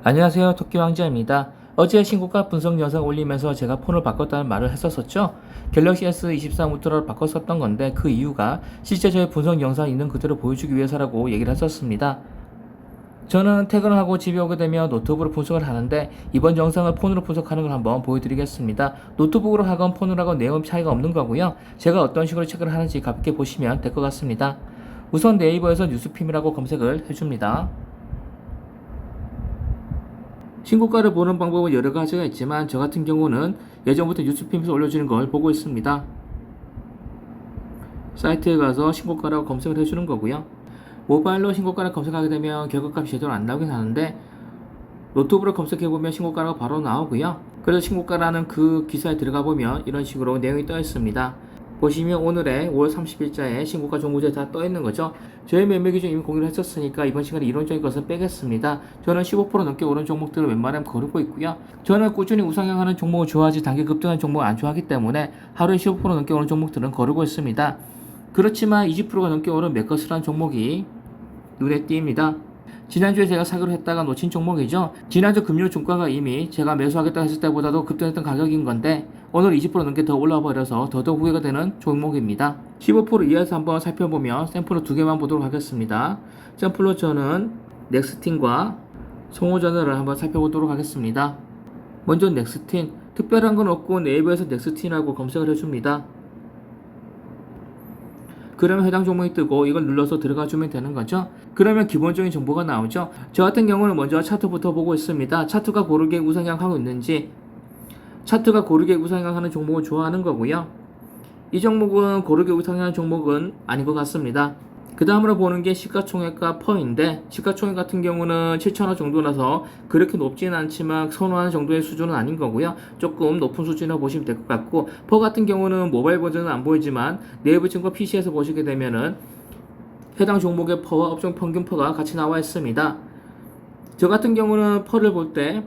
안녕하세요. 토끼왕자입니다. 어제 신고가 분석 영상 올리면서 제가 폰을 바꿨다는 말을 했었죠. 갤럭시 S23 울트라로 바꿨었던 건데 그 이유가 실제 저의 분석 영상 있는 그대로 보여주기 위해서라고 얘기를 했었습니다. 저는 퇴근을 하고 집에 오게 되면 노트북으로 분석을 하는데 이번 영상을 폰으로 분석하는 걸 한번 보여드리겠습니다. 노트북으로 하건 폰으로 하건 내용 차이가 없는 거고요. 제가 어떤 식으로 체크를 하는지 가볍게 보시면 될 것 같습니다. 우선 네이버에서 뉴스핌이라고 검색을 해줍니다. 신고가를 보는 방법은 여러 가지가 있지만 저 같은 경우는 예전부터 뉴스핌에서 올려주는 걸 보고 있습니다. 사이트에 가서 신고가라고 검색을 해주는 거고요. 모바일로 신고가를 검색하게 되면 결과값이 제대로 안 나오긴 하는데 노트북으로 검색해보면 신고가가 바로 나오고요. 그래서 신고가라는 그 기사에 들어가 보면 이런 식으로 내용이 떠 있습니다. 보시면 오늘의 5월 30일자에 신고가 종목들이 다 떠 있는 거죠. 저희 매매 기준 이미 공유를 했었으니까 이번 시간에 이론적인 것은 빼겠습니다. 저는 15% 넘게 오른 종목들을 웬만하면 거르고 있고요. 저는 꾸준히 우상향하는 종목을 좋아하지 단기 급등한 종목을 안 좋아하기 때문에 하루에 15% 넘게 오른 종목들은 거르고 있습니다. 그렇지만 20%가 넘게 오른 맥거스라는 종목이 눈에 띕니다. 지난주에 제가 사기로 했다가 놓친 종목이죠. 지난주 금요 종가가 이미 제가 매수하겠다 했을 때보다도 급등했던 가격인 건데 오늘 20% 넘게 더 올라와 버려서 더더욱 후회가 되는 종목입니다. 15% 이하에서 한번 살펴보면 샘플로 두 개만 보도록 하겠습니다. 샘플로 저는 넥스틴과 송호전을 한번 살펴보도록 하겠습니다. 먼저 넥스틴, 특별한 건 없고 네이버에서 넥스틴이라고 검색을 해줍니다. 그러면 해당 종목이 뜨고 이걸 눌러서 들어가 주면 되는 거죠. 그러면 기본적인 정보가 나오죠. 저 같은 경우는 먼저 차트부터 보고 있습니다. 차트가 고르게 우상향하고 있는지, 차트가 고르게 우상향하는 종목을 좋아하는 거고요. 이 종목은 고르게 우상향하는 종목은 아닌 것 같습니다. 그 다음으로 보는 게 시가총액과 퍼인데 시가총액 같은 경우는 7,000원 정도라서 그렇게 높지는 않지만 선호하는 정도의 수준은 아닌 거고요. 조금 높은 수준이라고 보시면 될 것 같고, 퍼 같은 경우는 모바일 버전은 안 보이지만 네이버 친구 PC에서 보시게 되면은 해당 종목의 퍼와 업종 평균 퍼가 같이 나와 있습니다. 저 같은 경우는 퍼를 볼 때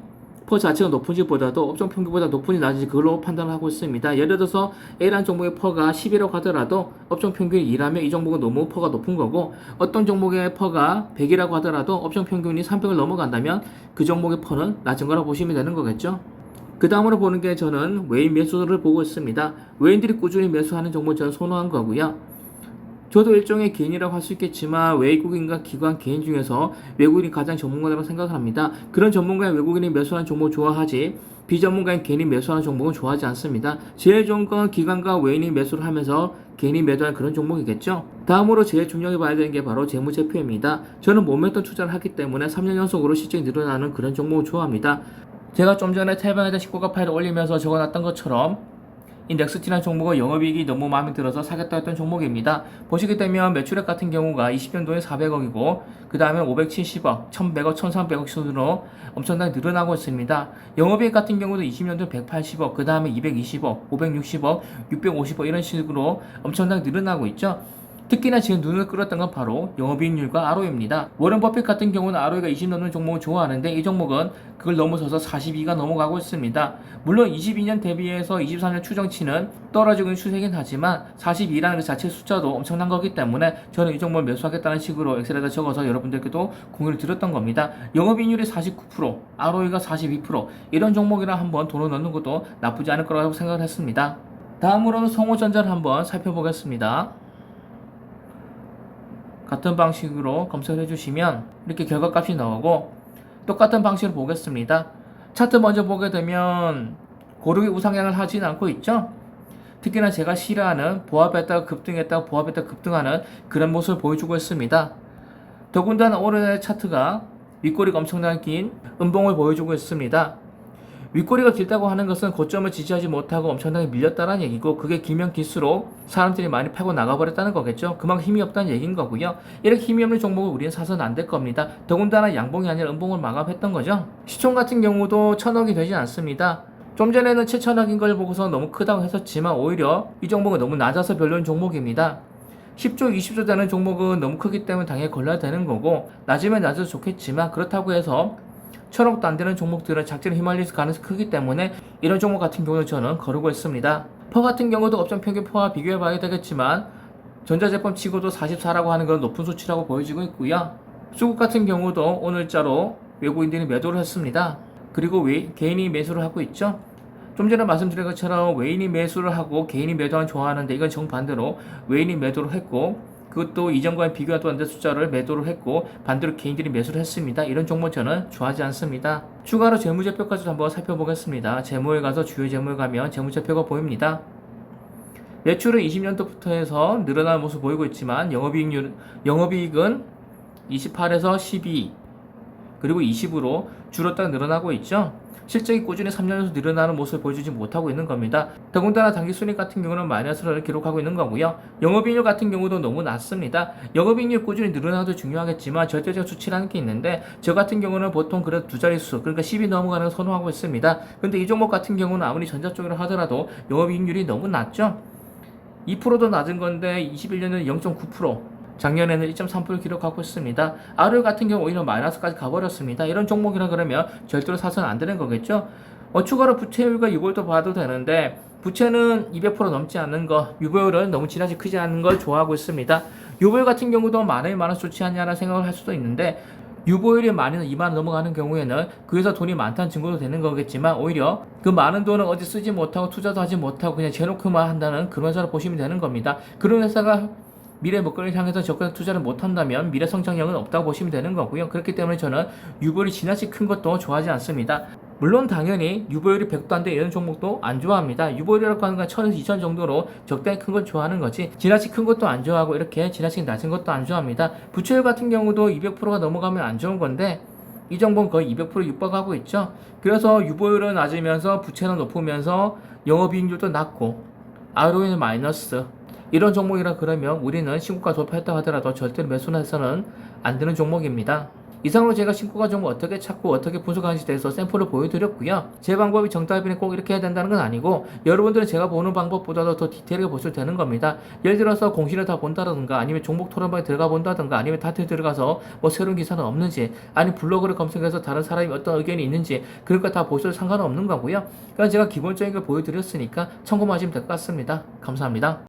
퍼 자체가 높은지보다도 업종 평균보다 높은지 낮은지 그걸로 판단을 하고 있습니다. 예를 들어서 A라는 종목의 퍼가 10이라고 하더라도 업종 평균이 2라면 이 종목은 너무 퍼가 높은 거고, 어떤 종목의 퍼가 100이라고 하더라도 업종 평균이 300을 넘어간다면 그 종목의 퍼는 낮은 거라고 보시면 되는 거겠죠. 그 다음으로 보는 게 저는 외인 매수를 보고 있습니다. 외인들이 꾸준히 매수하는 종목을 저는 선호한 거고요. 저도 일종의 개인이라고 할 수 있겠지만 외국인과 기관 개인 중에서 외국인이 가장 전문가라고 생각을 합니다. 그런 전문가인 외국인이 매수하는 종목을 좋아하지 비전문가인 개인이 매수하는 종목은 좋아하지 않습니다. 제일 좋은 건 기관과 외인이 매수를 하면서 개인이 매도하는 그런 종목이겠죠. 다음으로 제일 중요하게 봐야 되는 게 바로 재무제표입니다. 저는 모멘텀 투자를 하기 때문에 3년 연속으로 실적이 늘어나는 그런 종목을 좋아합니다. 제가 좀 전에 태방에다 19가 파일을 올리면서 적어놨던 것처럼 이 넥스틴이라는 종목은 영업이익이 너무 마음에 들어서 사겠다 했던 종목입니다. 보시게 되면 매출액 같은 경우가 20년도에 400억이고 그 다음에 570억, 1100억, 1300억 순으로 엄청나게 늘어나고 있습니다. 영업이익 같은 경우도 20년도에 180억, 그 다음에 220억, 560억, 650억 이런 식으로 엄청나게 늘어나고 있죠. 특히나 지금 눈을 끌었던 건 바로 영업이익률과 ROE입니다. 워런 버핏 같은 경우는 ROE가 20 넘는 종목을 좋아하는데 이 종목은 그걸 넘어서서 42가 넘어가고 있습니다. 물론 22년 대비해서 23년 추정치는 떨어지고 있는 추세긴 하지만 42라는 그 자체 숫자도 엄청난 거기 때문에 저는 이 종목을 매수하겠다는 식으로 엑셀에다 적어서 여러분들께도 공유를 드렸던 겁니다. 영업이익률이 49%, ROE가 42% 이런 종목이라 한번 돈을 넣는 것도 나쁘지 않을 거라고 생각을 했습니다. 다음으로는 성호전자를 한번 살펴보겠습니다. 같은 방식으로 검색을 해주시면 이렇게 결과값이 나오고, 똑같은 방식으로 보겠습니다. 차트 먼저 보게 되면 고르게 우상향을 하진 않고 있죠. 특히나 제가 싫어하는 보합했다가 급등했다가 보합했다가 급등하는 그런 모습을 보여주고 있습니다. 더군다나 오늘의 차트가 윗꼬리가 엄청나게 긴 음봉을 보여주고 있습니다. 윗꼬리가 길다고 하는 것은 고점을 지지하지 못하고 엄청나게 밀렸다는 얘기고, 그게 길면 길수록 사람들이 많이 팔고 나가버렸다는 거겠죠. 그만큼 힘이 없다는 얘기인 거고요. 이렇게 힘이 없는 종목을 우리는 사서는 안 될 겁니다. 더군다나 양봉이 아니라 음봉을 마감했던 거죠. 시총 같은 경우도 1000억이 되지 않습니다. 좀 전에는 7000억인 걸 보고서 너무 크다고 했었지만 오히려 이 종목은 너무 낮아서 별로인 종목입니다. 10조, 20조 되는 종목은 너무 크기 때문에 당연히 걸러야 되는 거고, 낮으면 낮아서 좋겠지만 그렇다고 해서 1000억도 안 되는 종목들은 작전에 휘말릴 가능성이 크기 때문에 이런 종목 같은 경우는 저는 거르고 있습니다. 퍼 같은 경우도 업종 평균 퍼와 비교해 봐야 되겠지만 전자제품 치고도 44라고 하는 건 높은 수치라고 보여지고 있고요. 수급 같은 경우도 오늘자로 외국인들이 매도를 했습니다. 그리고 개인이 매수를 하고 있죠. 좀 전에 말씀드린 것처럼 외인이 매수를 하고 개인이 매도하는 좋아하는데 이건 정반대로 외인이 매도를 했고 그것도 이전과의 비교도 안 된 숫자를 매도를 했고 반대로 개인들이 매수를 했습니다. 이런 종목 저는 좋아하지 않습니다. 추가로 재무제표까지도 한번 살펴보겠습니다. 재무에 가서 주요 재무에 가면 재무제표가 보입니다. 매출은 20년도부터 해서 늘어나는 모습 보이고 있지만 영업이익은 28에서 12 그리고 20으로 줄었다가 늘어나고 있죠. 실적이 꾸준히 3년에서 늘어나는 모습을 보여주지 못하고 있는 겁니다. 더군다나 당기순이익 같은 경우는 마이너스를 기록하고 있는 거고요. 영업이익률 같은 경우도 너무 낮습니다. 영업이익률 꾸준히 늘어나도 중요하겠지만 절대적 수치라는 게 있는데 저 같은 경우는 보통 그래도 두 자릿수 그러니까 10이 넘어가는 걸 선호하고 있습니다. 근데 이 종목 같은 경우는 아무리 전자 쪽이라 하더라도 영업이익률이 너무 낮죠. 2%도 낮은 건데 21년에는 0.9%, 작년에는 1.3% 기록하고 있습니다. ROE 같은 경우 오히려 마이너스까지 가버렸습니다. 이런 종목이라 그러면 절대로 사서는 안 되는 거겠죠. 추가로 부채율과 유보율도 봐도 되는데 부채는 200% 넘지 않는 거, 유보율은 너무 지나치 크지 않은 걸 좋아하고 있습니다. 유보율 같은 경우도 많아서 좋지 않냐는 생각을 할 수도 있는데 유보율이 많이는 2만원 넘어가는 경우에는 그 회사 돈이 많다는 증거도 되는 거겠지만 오히려 그 많은 돈을 어디 쓰지 못하고 투자도 하지 못하고 그냥 재놓고만 한다는 그런 회사로 보시면 되는 겁니다. 그런 회사가 미래 목표를 향해서 적극 투자를 못한다면 미래 성장력은 없다고 보시면 되는 거고요. 그렇기 때문에 저는 유보율이 지나치 큰 것도 좋아하지 않습니다. 물론 당연히 유보율이 100도 안 돼 이런 종목도 안 좋아합니다. 유보율이라고 하는 건 1000에서 2000 정도로 적당히 큰 건 좋아하는 거지 지나치 큰 것도 안 좋아하고 이렇게 지나치 낮은 것도 안 좋아합니다. 부채율 같은 경우도 200%가 넘어가면 안 좋은 건데 이 정보는 거의 200% 육박하고 있죠. 그래서 유보율은 낮으면서 부채는 높으면서 영업이익률도 낮고 ROE는 마이너스 이런 종목이라 그러면 우리는 신고가 돌파했다 하더라도 절대로 매수나 해서는 안 되는 종목입니다. 이상으로 제가 신고가 종목 어떻게 찾고 어떻게 분석하는지 대해서 샘플을 보여드렸고요. 제 방법이 정답이니 꼭 이렇게 해야 된다는 건 아니고 여러분들은 제가 보는 방법보다도 더 디테일하게 보셔도 되는 겁니다. 예를 들어서 공시를 다 본다든가 아니면 종목 토론방에 들어가 본다든가 아니면 다트에 들어가서 뭐 새로운 기사는 없는지 아니면 블로그를 검색해서 다른 사람이 어떤 의견이 있는지 그런 거 다 보셔도 상관은 없는 거고요. 그러니까 제가 기본적인 걸 보여드렸으니까 참고만 하시면 될 것 같습니다. 감사합니다.